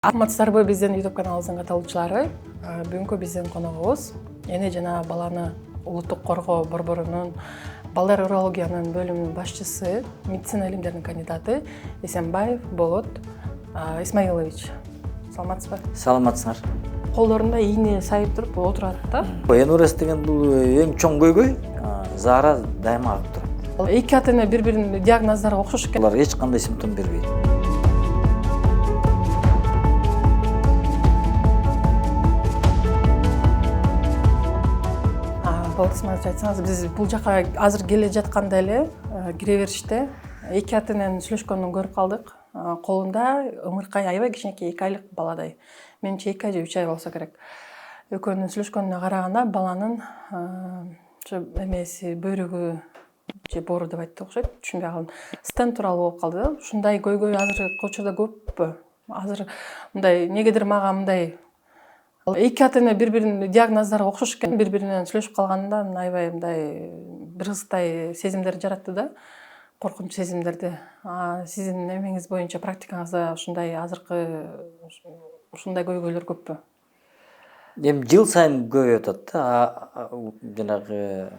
Амансыздарбы биздин YouTube каналыбыздын каталуучулары. Бүгүнкү биздин коногубуз эне жана баланы улуттук коргоо борборунун балдар урологиянын бөлүмүнүн башчысы, медицина илимдеринин кандидаты Эсенбаев Болот Исмаилович. Саламатсызбы? Саламатсыңар. Колдорунда ийне сайып туруп отурат да. Энурез деген бул эң чоң көйгөй, заара дайыма агып турат. Эки ата эне бири-биринин диагноздору окшош экен. Алар эч кандай симптом бербейт. Болот Исмаилович, айтсаңыз, биз бул жака азыр келе жатканда эле кире бериште эки ата эненин сүйлөшкөнүн көрүп калдык. Колунда ымыркай аябай кичинекей 2 айлык баладай. Менимче 2 ай же 3 ай болсо керек. Экөөнүн сүйлөшкөнүнө караганда баланын эмеси бөйрөгү же боору деп айтты окшойт. Түшүнбөй калдым. Стенд тууралуу болуп калды да. Ушундай көйгөй азыр учурда көппү? Азыр мындай негедир мага мындай эки ата эне бири-биринин диагноздору окшош экен, бири-биринен сүйлөшүп калганда аябай мындай бир ыздай сезимдер жаратты да. Коркунуч сезимдерди. Сиздин эмеңиз боюнча, практикаңызда ушундай азыркы ушундай көйгөйлөр көппү? Эми жыл сайын көбөйүп атат да, жанагы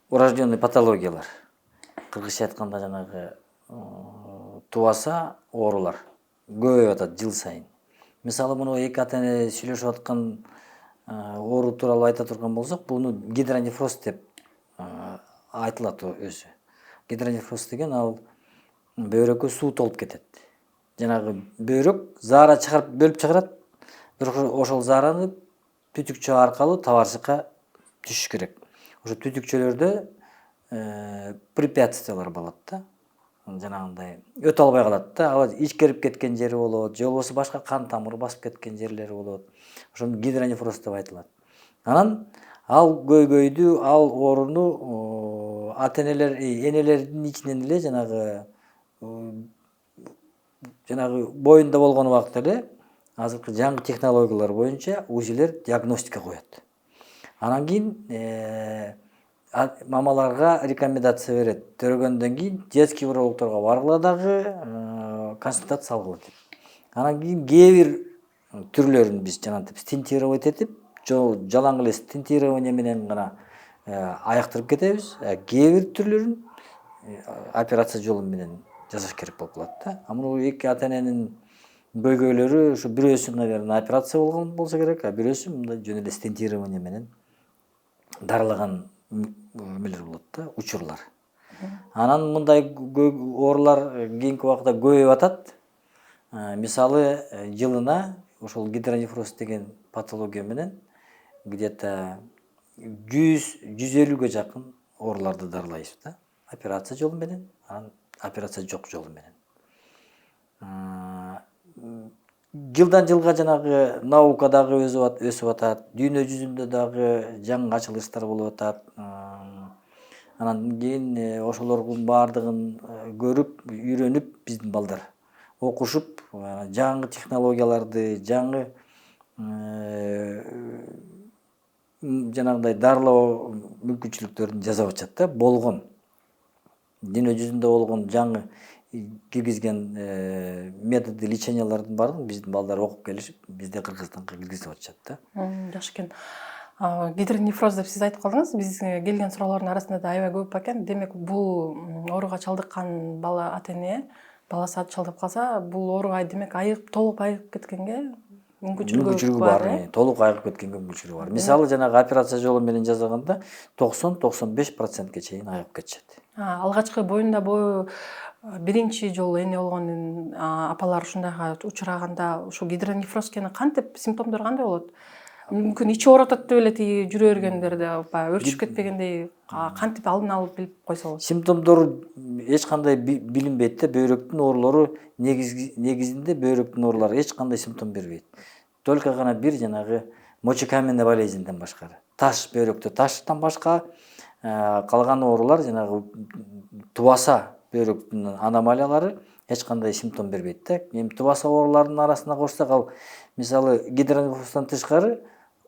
урожденный патологиялар. Кыргызча айтканда жанагы тубаса оорулар көбөйүп атат жыл сайын. Мисалы муну эки ата эне сүйлөшүп аткан оору тууралуу айта турган болсок, буну гидронефроз деп айтылат өзү. Гидронефроз деген ал бөйрөккө суу толуп кетет. Жанагы бөйрөк заара чыгарып бөлүп чыгарат, бирок ошол заараны түтүкчө аркылуу табарчыкка түшүш керек. Ошо түтүкчөлөрдө препятствиялар болот да. Жанагындай өтө албай калат да. Ал ичкерип кеткен жери болот, же болбосо башка кан тамыры басып кеткен жерлери болот. Ошону гидронефроз деп айтылат. Анан ал көйгөйдү, ал ооруну ата энелер, энелердин ичинен эле жанагы боюнда болгон убакта эле азыркы жаңы технологиялар боюнча УЗИлер диагностика коет. Анан кийин мамаларга рекомендация берет. Төрөгөндөн кийин детский урологторго баргыла дагы консультация алгыла деп. Анан кийин кээ бир түрлөрүн биз жанагынтип стентировать этип, жалаң эле стентирование менен гана аяктырып кетебиз. Кээ бир түрлөрүн операция жолу менен жасаш керек болуп калат да. Муну эки ата эненин көйгөйлөрү ушу бирөөсү, наверное, операция болгон болсо керек, бирөөсү мындай жөн эле стентирование менен дарылаган эмелер болот да, учурлар. Анан мындай оорулар кийинки убакта көбөйүп атат. Мисалы жылына ошол гидронефроз деген патология менен где-то 100-150ге жакын ооруларды дарылайбыз да. Операция жолу менен, анан операция жок жолу менен. Жылдан жылга жанагы наука дагы өсүп атат, дүйнө жүзүндө дагы жаңы ачылыштар болуп атат. Анан кийин ошолордун баардыгын көрүп, үйрөнүп биздин балдар окушуп, жаңы технологияларды, жаңы жанагындай дарылоо мүмкүнчүлүктөрүн жасап атышат да. Болгон дүйнө жүзүндө болгон жаңы киргизген методы лечениялардын баардыгын биздин балдар окуп келишип, бизде Кыргызстанга киргизип атышат да. Жакшы экен. Гидронефроз деп сиз айтып калдыңыз. Бизге келген суроолордун арасында да аябай көп экен. Демек, бул ооруга чалдыккан бала ата эне баласы чалдык калса, бул ооруга демек толук айыгып кеткенге мүмкүнчүлүгү бар. Толук айыгып кеткенге мүмкүнчүлүгү бар. Мисалы жанагы операция жолу менен жасаганда 90-95%ке чейин айыгып кетишет. Алгачкы боюнда бою биринчи жолу эне болгон апалар ушундайга учураганда ушу гидронефрозга кантип симптомдор кандай болот? Мүмкүн ичи ооруп атат деп эле тиги жүрө бергендерде өрчүп кетпегендей кантип алдын алып билип койсо болот? Симптомдору эч кандай билинбейт да. Бөйрөктүн оорулору негизинде бөйрөктүн оорулары эч кандай симптом бербейт. Только гана бир жанагы мочекаменный болезньден башкары. Таш, бөйрөктө таштан башка калган оорулар жанагы тубаса бөйрөктүн аномалиялары эч кандай симптом бербейт да. Эми тубаса ооруларынын арасына кошсок, ал мисалы гидронефроздон тышкары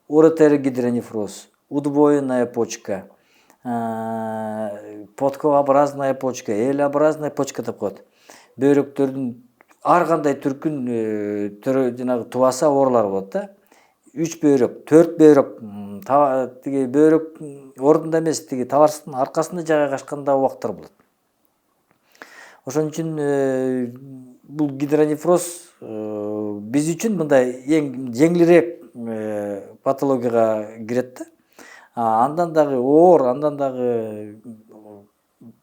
уретерогидронефроз, удвоенная почка, подкообразная почка, элеобразная почка деп коет. Бөйрөктөрдүн ар кандай түркүн жанагы тубаса оорулар болот да. 3 бөйрөк, 4 бөйрөк, тиги бөйрөк ордунда эмес, тиги табарсыздын аркасында жайгашкан убактар болот. Ошон үчүн бул гидронефроз биз үчүн мындай эң жеңилирээк патологияга кирет да. Андан дагы оор, андан дагы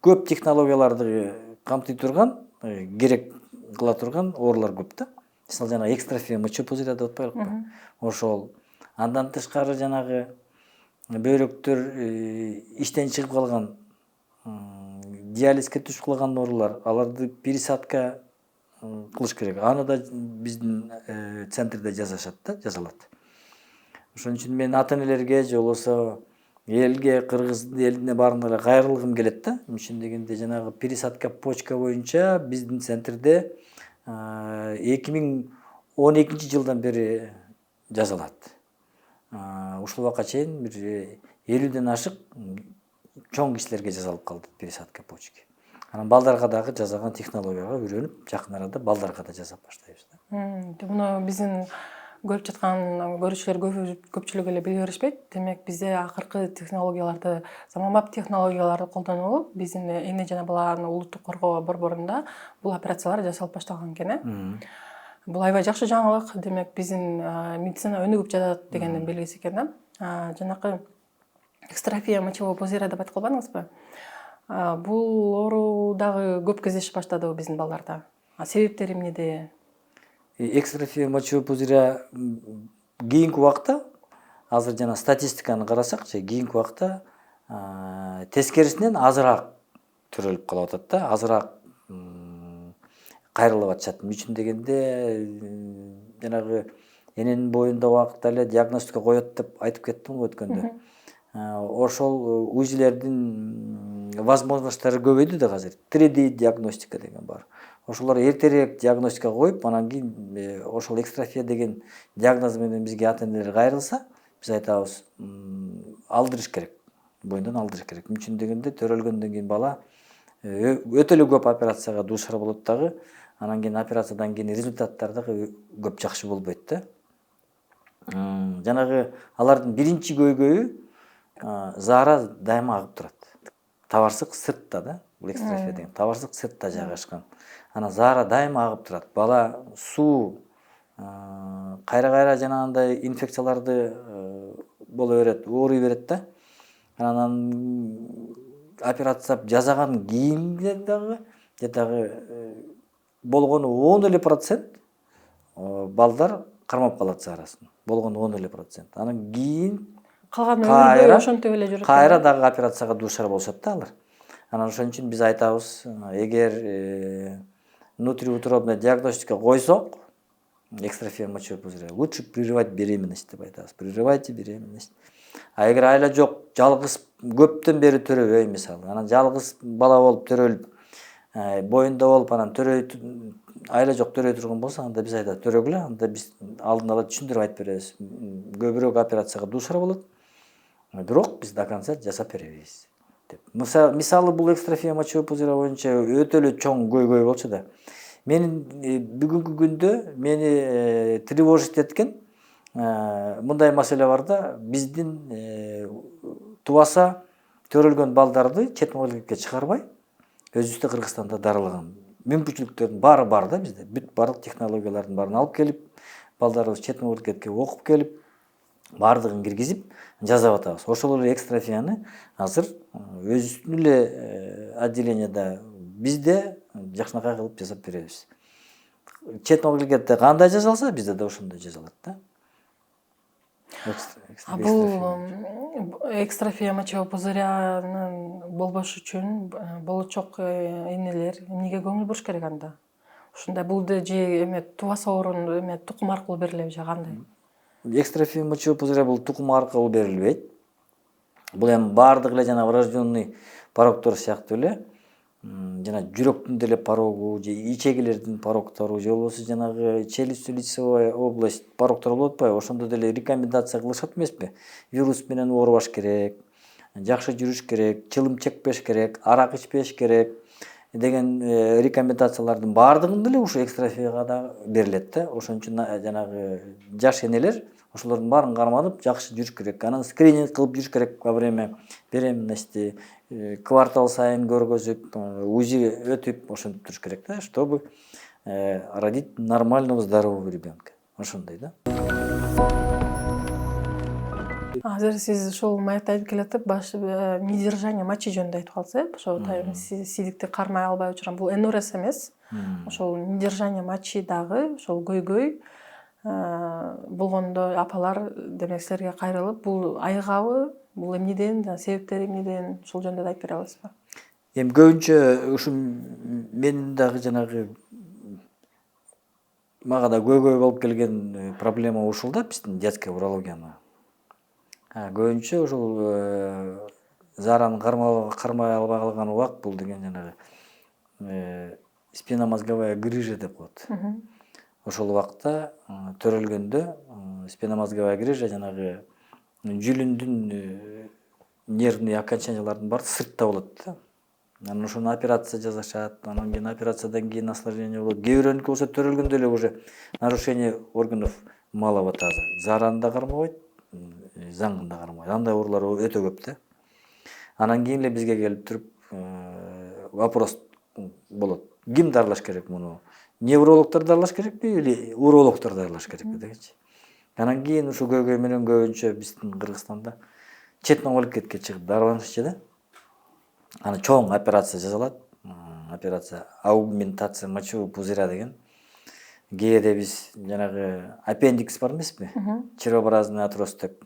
көп технологияларды камтый турган, керек кыла турган оорулар көп да. Мисалы жана экстрафия мочевой пузыря деп атпайлыкпы. Ошол. Андан тышкары жанагы бөйрөктөр иштен чыгып калган, диализге түшүп калган оорулар, аларды пересадка кылыш керек. Аны да биздин центрде жасашат да, жасалат. Ошон үчүн мен ата-энелерге же болбосо элге, кыргыз элине баарына эле кайрылгым келет да. Үчүн дегенде жанагы пересадка почка боюнча биздин центрде 2012 жылдан бери жасалат. Ушул убакка чейин бир 50ден ашык чоң кишилерге жасалып калды пересадка почки. Анан балдарга дагы жасаган технологияга үйрөнүп, жакын арада балдарга да жасап баштайбыз да. Муну биздин көрүп жаткан көрүүчүлөр көпчүлүгү эле биле беришпейт. Демек бизде акыркы технологияларды, заманбап технологияларды колдонуп, биздин эне жана баланы улуттук коргоо борборунда бул операциялар жасалып башталган экен, Бул аябай жакшы жаңылык. Демек биздин медицина өнүгүп жатат дегендин белгиси экен да. Жанакы экстрафия мочевого пузыря деп айтып калбадыңызбы? Бул оору дагы көп кездешип баштадыбы биздин балдарда? Себептери эмнеде? Экстрафия мочевой пузыря кийинки убакта, азыр жана статистиканы карасак, кийинки убакта тескерисинен азыраак төрөлүп калып атат да, азыраак кайрылып атышат. Үчүн дегенде жанагы эненин боюнда убакытта эле диагностика коет деп айтып кеттим го өткөндө. Ошол УЗИлердин возможносттору көбөйдү да азыр. 3D диагностика деген бар. Ошолор эртерээк диагностика коюп, анан кийин ошол экстрафия деген диагноз менен бизге ата-энелер кайрылса, биз айтабыз, алдырыш керек. Боюндан алдырыш керек. Үчүн дегенде төрөлгөндөн кийин бала өтө эле көп операцияга дуушар болот дагы. Анан кийин операциядан кийин результаттар дагы көп жакшы болбойт да. Жанагы алардын биринчи көйгөйү заара дайыма агып турат. Табарсык сыртта да, бул экстрафия деген. Табарсык сыртта жайгашкан. Анан заара дайыма агып турат. Бала суу, кайра-кайра жанагындай инфекцияларды боло берет, ооруй берет да. Анан операция жасаган кийинде дагы болгону 10% балдар кармап калат заарасын. Болгону 10%. Анан кийин Калган өмүрбөй ошентип эле жүрөт. Кайра дагы операцияга дуушар болушат да алар. Анан ошон үчүн биз айтабыз, эгер внутриутробная диагностика койсок, экстрафия мочевой пузыря, лучше прерывать беременность деп айтабыз. Прерывайте беременность. Эгер айла жок, жалгыз көптөн бери төрөбөй мисалы, анан жалгыз бала болуп төрөлүп, боюнда болуп, анан айла жок төрөй турган болсо, анда биз айтабыз, төрөгүлө, анда биз алдын ала түшүндүрүп айтып беребиз. Көбүрөөк операцияга дуушар болот, бирок биз до конца жасап беребиз деп. Мисалы бул экстрафия мочевой пузыря боюнча өтө эле чоң көйгөй болчу да. Менин бүгүнкү күндө мени тревожить эткен мындай маселе бар да, биздин тубаса төрөлгөн балдарды чет мамлекетке чыгарбай, өзүбүздө Кыргызстанда дарылаган мүмкүнчүлүктөрдүн баары бар да бизде. Бүт барлык технологиялардын баарын алып келип, балдарыбыз чет мамлекетке окуп келип, баардыгын киргизип жасап атабыз. Ошол эле экстрафияны азыр өзүбүздүн эле отделенияда бизде жакшынакай кылып жасап беребиз. Чет мамлекетте кандай жасалса, бизде да ошондой жасалат да. Бул экстрафия мочевого пузырянын болбош үчүн болочок энелер эмнеге көңүл буруш керек анда? Ушундай булду же эме тубаса оорунун эме тукум аркылуу берилеби же кандай? Экстрафия мочевой пузыря бул тукум аркылуу берилбейт. Бул эми баардык эле жана врожденный порогдор сыяктуу эле жана жүрөктүн деле порогу же ичегилердин порогтору же болбосо жанагы челюстно-лицевая область порогтору болуп атпайбы, ошондо деле рекомендация кылышат эмеспи? Вирус менен оорубаш керек, жакшы жүрүш керек, чылым чекпеш керек, арак ичпеш керек, деген рекомендациялардын баардыгын деле ушу экстрафияга да берилет да. Ошон үчүн жанагы жаш энелер ошолордун баарын карманып жакшы жүрүш керек. Анан скрининг кылып жүрүш керек во время беременности, квартал сайын көргөзүп, УЗИ өтүп, ошентип туруш керек да, чтобы родить нормального здорового ребенка. Ошондой да. Азыр сиз ушул маекти айтып келатып, недержание мочи жөнүндө айтып калдыңыз, э? Ошол сидикти кармай албай отурган бул НРС эмес. Ошол недержание мочи дагы ошол көйгөй болгондо апалар демек силерге кайрылып, бул айыгабы, бул эмнеден, себептери эмнеден, ушул жөнүндө да айтып бере аласызбы? Эми көбүнчө ушу менин дагы жанагы мага да көйгөй болуп келген проблема ушул да, биздин детская урологияны. Көбүнчө ушул зараны кармай албай калган убак бул деген жанагы спинномозговая грыжа деп коет. Ошол убакта төрөлгөндө спинномозговая грыжа жанагы жүлүндүн нервный окончаниялардын баары сыртта болот да. Анан ошону операция жасашат, анан кийин операциядан кийин осложнение болот. Кээ бирөөнүкү болсо төрөлгөндө эле уже нарушение органов малого таза. Зараны да кармабайт, заңын да кармабайт. Андай оорулар өтө көп да. Анан кийин эле бизге келип туруп вопрос болот. Ким дарылаш керек муну? Неврологдор дарылаш керекпи или урологдор дарылаш керекпи дегенчи. Анан кийин ушу көйгөй менен көбүнчө биздин Кыргызстанда чет мамлекетке чыгып дарыланышчы да. Аны чоң операция жасалат. Операция аугментация мочевого пузыря деген. Кээде биз жанагы аппендикс бар эмеспи? Червообразный атроз деп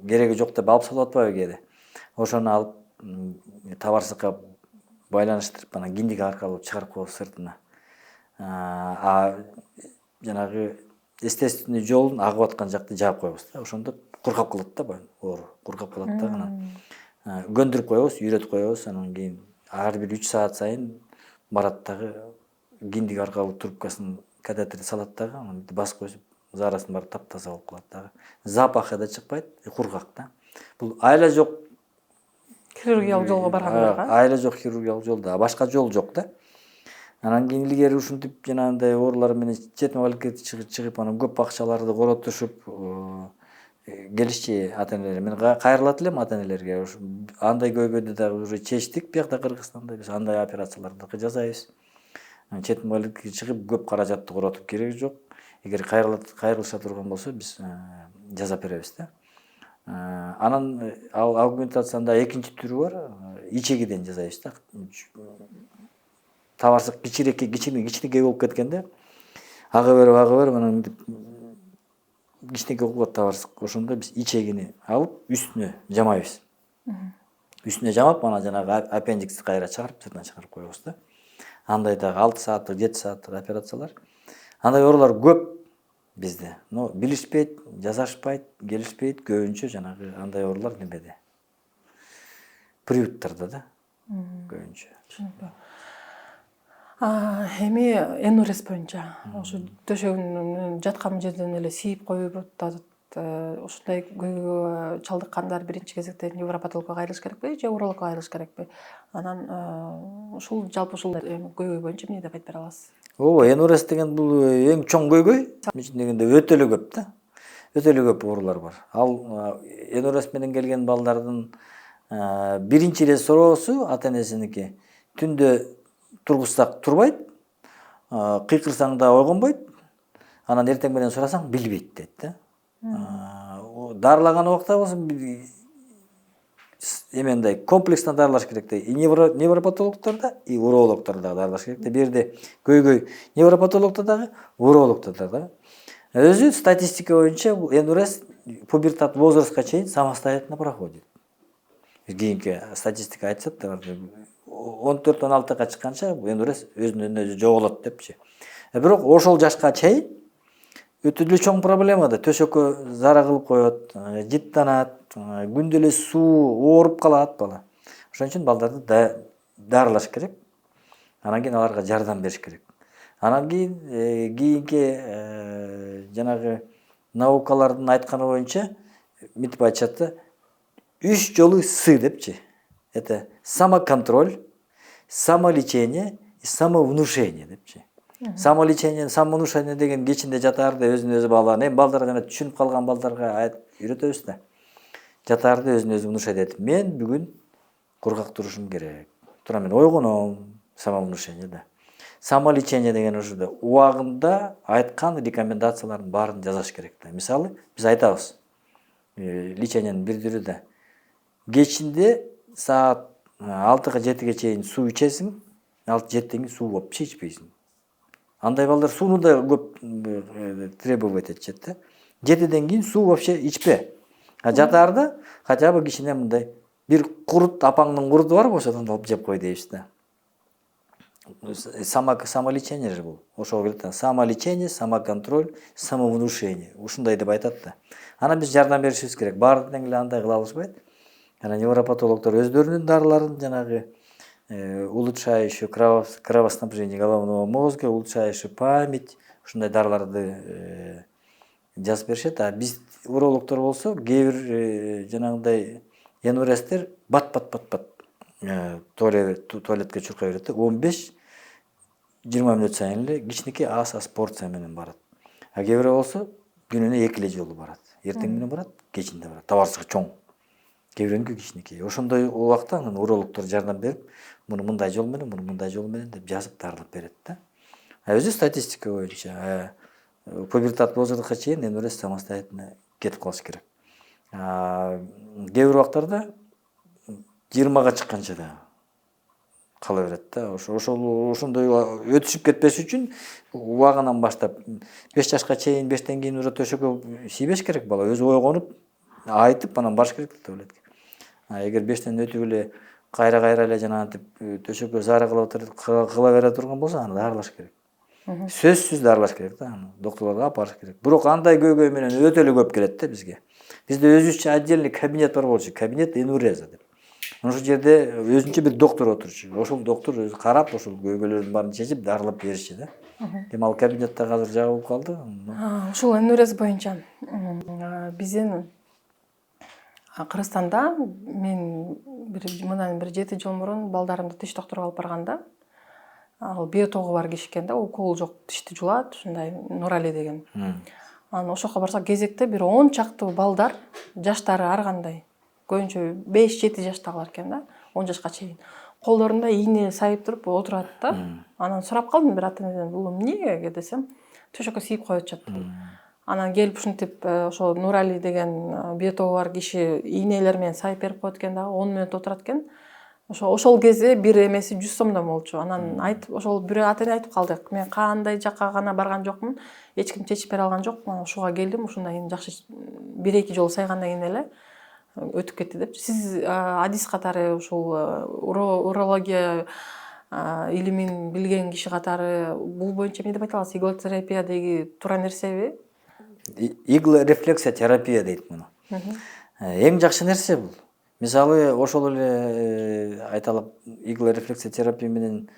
кереги жок деп алып салып атпайбы кээде. Ошону алып табарсыкка байланыштырып, анан киндик аркылуу чыгарып коебуз сыртына. Жанагы естественный жолун агып аткан жакты жаап коебуз да. Ошондо куркап калат да оору. Куркап калат да анан көндүрүп коебуз, үйрөтүп коебуз. Анан кийин ар бир 3 саат сайын барат дагы киндик аркылуу трубкасын катетерди салат дагы, анан басып коюп, зарасын баары таптаза болуп калат дагы. Запахы да чыкпайт, кургак да. Бул айла жок Хирургиялык жолго баргандарга? Айла жок хирургиялык жолда, башка жол жок да. Анан кийин илгери ушинтип жанагындай оорулар менен чет мамлекетке чыгып, анан көп акчаларды коротушуп келишчи ата-энелер. Мен кайрылат элем ата-энелерге. Андай көйгөйдү дагы уже чечтик, биякта Кыргызстанда биз андай операцияларды жасайбыз. Чет мамлекетке чыгып көп каражатты коротуп кереги жок. Эгер кайрылыша турган болсо биз жасап беребиз да. Анан аугментациянын экинчи түрү бар, ичегиден жасайбыз да. Табарсык кичинекей болуп кеткенде ага берип анан кичинекей болуп калат табарсык. Ошондо биз ичегини алып үстүнө жамайбыз. Үстүнө жамап, анан жанагы аппендиксти кайра чыгарып, сыртына чыгарып коебуз да. Андай дагы 6 сааттык, 7 сааттык операциялар. Андай оорулар көп бизде. Но билишпейт, жасашпайт, келишпейт, көбүнчө жанагы андай оорулар немеде. Приюттарда да. Көбүнчө. Түшүнүктүү. Эми НРС боюнча ошо төшөгүнүн жаткан жерден эле сийип коюп атат. Ушундай көйгөйгө чалдыккандар биринчи кезекте невропатологко кайрылыш керекпи же урологко кайрылыш керекпи? Анан ушул жалпы ушул көйгөй боюнча эмне деп айтып бере аласыз? Ооба, НРС деген бул эң чоң көйгөй. Мынча дегенде өтө эле көп да. Өтө эле көп оорулар бар. Ал НРС менен келген балдардын биринчи эле суроосу ата-энесиники түндө тургузсак турбайт, кыйкырсаң да ойгонбойт. Анан эртең менен сурасаң билбейт дейт да. Дарылаган убакта болсо эмендей комплексно дарылаш керек да. И невропатологдорда, и урологдорда дарылаш керек да. Бир жерде көйгөй невропатологдо дагы, урологдо дагы. Өзү статистика боюнча НРС пубертат возрастка чейин самостоятельно проходит. Кийинки статистика айтышат да, 14-16 чыкканча НРС өзүнөн өзү жоголот депчи. Бирок ошол жашка чейин өтө эле чоң проблема да. Төшөккө зара кылып коет, жыттанат, күндө эле суу, ооруп калат бала. Ошон үчүн балдарды дарылаш керек. Анан кийин аларга жардам бериш керек. Анан кийин кийинки жанагы наукалардын айтканы боюнча мынтип айтышат да, 3 жолу С депчи. Это самоконтроль, самолечение и самовнушение депчи. Самолечение, самовнушение деген кечинде жатаарда өзүн өзү баалаган. Эми балдар жана түшүнүп калган балдарга үйрөтөбүз да. Жатаарда өзүн өзү внушать этип, мен бүгүн кургак турушум керек. Тура мен ойгоном, самовнушение да. Самолечение деген ушуда убагында айткан рекомендациялардын баарын жазаш керек да. Мисалы, биз айтабыз. Лечениянын бир түрү да. Кечинде саат 6-7 чейин суу ичесиң, 6-7 кийин суу вообще ичпейсиң. Андай балдар сууну да көп требовать этишет да. 7ден кийин суу вообще ичпе. Жатаарда хотя бы кичине мындай бир курут, апаңдын куруту барбы, ошодон алып жеп кой дейбиз да. Самолечение же бул. Ошого келет да. Самолечение, самоконтроль, самовнушение. Ушундай деп айтат да. Анан биз жардам беришибиз керек. Баардык эле андай кыла алышпайт. Анан невропатологдор өздөрүнүн дарыларын жанагы улучшающий кровоснабжение головного мозга, улучшающий память, ушундай дарыларды жазып беришет. А биз урологдор болсо кээ бир жанагындай энурестер бат туалетке чуркай берет да. 15-20 мүнөт сайын эле кичинекей аз порция менен барат. А кээ бирөө болсо күнүнө 2 жолу барат. Эртең менен барат, кечинде барат. Табарсыгы чоң. Кээ бирөөнүкү кичинекей. Ошондой убакта анан урологдор жардам берип, муну мындай жол менен, муну мындай жол менен деп жазып дарылап берет да. А өзү статистика боюнча пубертат возрастка чейин энурез самостоятельно кетип калыш керек. Кээ бир убактарда 20га чыкканча да кала берет да. Ошондой өтүшүп кетпеш үчүн убагынан баштап 5 жашка чейин, 5тен кийин уже төшөккө тийбеш керек бала. Өзү ойгонуп, айтып анан барыш керек туалетке. Эгер 5тен өтүп эле кайра эле жанагынтип төшөккө зары кыла бере турган болсо, аны дарылаш керек. Сөзсүз дарылаш керек да, аны доктурларга алып барыш керек. Бирок андай көйгөй менен өтө эле көп келет да бизге. Бизде өзүбүзчө отдельный кабинет бар болчу, кабинет энуреза деп. Ошол жерде өзүнчө бир доктор отурчу. Ошол доктор өзү карап, ошол көйгөйлөрдүн баарын чечип, дарылап беришчи да. Эми ал кабинетте азыр жабылып калды. Ушул энурез боюнча биздин Кыргызстанда мен мындан бир 7 жыл мурун балдарымды тиш докторуна алып барганда, ал биотогу бар киши экен да, укол жок, тишти жулат, ушундай Нурали деген. Анан ошол жака барсак кезекте бир 10 чактуу балдар, жаштары ар кандай. Көбүнчө 5-7 жаштагылар экен да, 10 жашка чейин. Колдорунда ийне сайып туруп отурат да. Анан сурап калдым бир ата-энеден, бул эмнеге десем, төшөккө siiп коюп атышат. Анан келип ушинтип ошо Нурали деген биотогу бар киши ийнелер менен сайып берип коет экен дагы, 10 мүнөт отурат экен. Ошол кезде бир эмеси 100 сомдон болчу. Анан айтып, ошол бир ата-эне айтып калдык. Мен кандай жакка гана барган жокмун, эч ким чечип бере алган жок. Мен ушуга келдим, ушундай жакшы 1-2 жолу сайгандан кийин эле өтүп кетти деп. Сиз адис катары ушул урология илимин билген киши катары бул боюнча эмне деп айта аласыз? Иглотерапия деги туура нерсеби? Иглорефлексия терапия дейт муну. Эң жакшы нерсе бул. Мисалы, ошол эле айталып, иглорефлексия терапия менен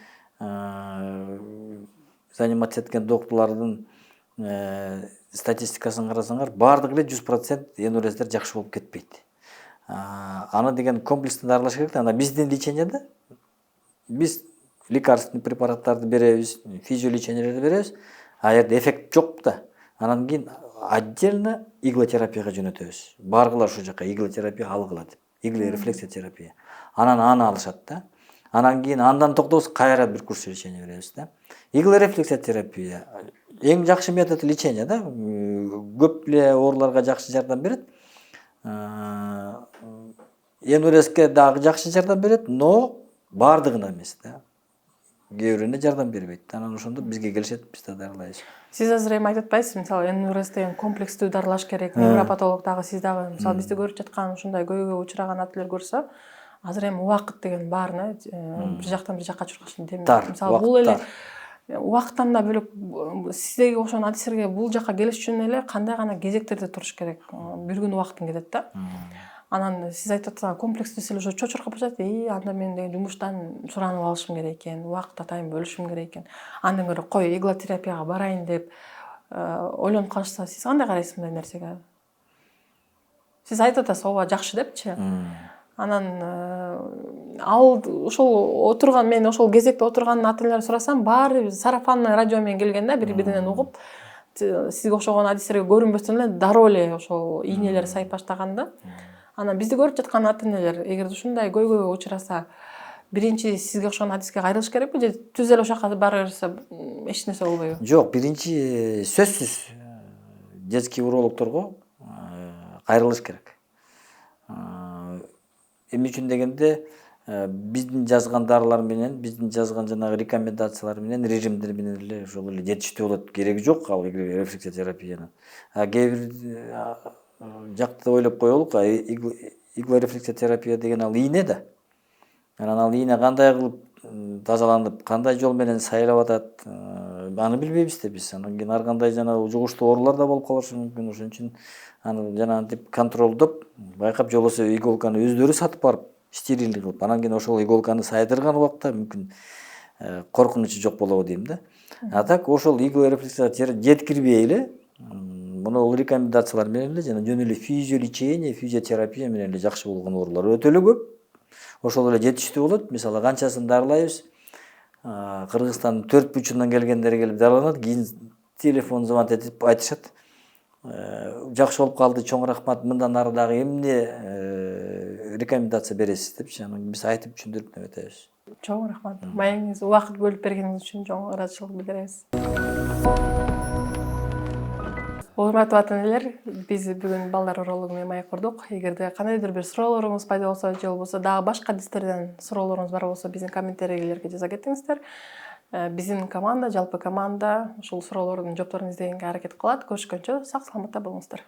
заниматься эткен доктурлардын статистикасын карасаңар, баардык эле 100% энурездер жакшы болуп кетпейт. Аны деген комплекстен дарылаш керек да. Анда биздин леченияда биз лекарственный препараттарды беребиз, физиолечениелерди беребиз. А жерде эффект жок да. Анан кийин отдельно иглотерапияга жөнөтөбүз. Баргыла ушул жака иглотерапия алгыла деп. Иглорефлексия терапия. Анан аны алышат да. Анан кийин андан токтобуз, кайра бир курс лечение беребиз да. Иглорефлексия терапия эң жакшы метод лечения да. Көп эле ооруларга жакшы жардам берет. Энурезге дагы жакшы жардам берет, но баардыгына эмес да. Кээ бирөөне жардам бербейт. Анан ошондо бизге келишет, биз да дарылайбыз. Сиз азыр эми айтып атпайсызбы, мисалы энурез деген комплекстүү дарылаш керек, невропатолог дагы, сиз дагы, мисалы бизди көрүп жаткан ушундай көйгөйгө учураган аталар көрсө, азыр эми убакыт деген баарына бир жактан бир жакка чуркашын демек. Мисалы бул эле убакыттан да бөлөк сиздерге окшогон адистерге бул жака келиш үчүн эле кандай гана кезектерде туруш керек. Бир күн убактын кетет да. Анан сиз айтып атсаңыз комплекстүү эле ошо чочуркап баштайт. Анда мен деген жумуштан суранып алышым керек экен, убакыт атайын бөлүшүм керек экен. Андан көрө кой иглотерапияга барайын деп ойлонуп калышса, сиз кандай карайсыз мындай нерсеге? Сиз айтып атасыз, ооба жакшы депчи. Анан ал ошол отурган, мен ошол кезекте отурган ата энелер сурасам, баары сарафанный радио менен келген да, бири-биринен угуп, сизге окшогон адистерге көрүнбөстөн эле дароо эле ошол ийнелер сайып баштаган да. Анан бизди көрүп жаткан ата энелер эгерде ушундай көйгөйгө учураса, биринчи сизге окшогон адиске кайрылыш керекпи же түз эле ошол жака бара берсе эч нерсе болбойбу? Жок, биринчи сөзсүз детский урологторго кайрылыш керек. Эмне үчүн дегенде, биздин жазган дарылар менен, биздин жазган жанагы рекомендациялар менен, режимдер менен эле ошол эле жетиштүү болот. Кереги жок ал рефлексия терапиянын. Кээ бир жакта ойлоп коелук, иглорефлексия терапия деген ал ийне да. Анан ал ийне кандай кылып тазаланып, кандай жол менен сайрап атат, аны билбейбиз да биз. Анан кийин ар кандай жанагы жугуштуу оорулар да болуп калышы мүмкүн. Ошон үчүн аны жанагынтип контролдоп, байкап, же болбосо иголканы өздөрү сатып барып, стерильный кылып, анан кийин ошол иголканы сайдырган убакта мүмкүн коркунучу жок болобу дейм да. А так ошол иглорефлексияга жеткирбей эле, мына рекомендациялар менен эле жана жөн эле физиолечение, физиотерапия менен эле жакшы болгон оорулар өтө эле көп. Ошол эле жетиштүү болот. Мисалы канчасын дарылайбыз. Кыргызстандын 4 бурчунан келгендер келип дарыланат, кийин телефон звонок этип айтышат. Жакшы болуп калды, чоң рахмат, мындан ары дагы эмне рекомендация бересиз депчи, анан биз айтып түшүндүрүп өтөбүз. Чоң рахмат. Маегиңиз, убакыт бөлүп бергениңиз үчүн чоң ыраазычылык билдиребиз. Урматтуу ата энелер, биз бүгүн балдар урологу менен маек курдук. Эгерде кандайдыр бир суроолоруңуз пайда болсо, же болбосо дагы башка адистерден суроолоруңуз бар болсо, биздин комментарийлерге жаза кетиңиздер. Биздин команда, жалпы команда ушул суроолордун жоопторун издегенге аракет кылат. Көрүшкөнчө сак саламатта болуңуздар.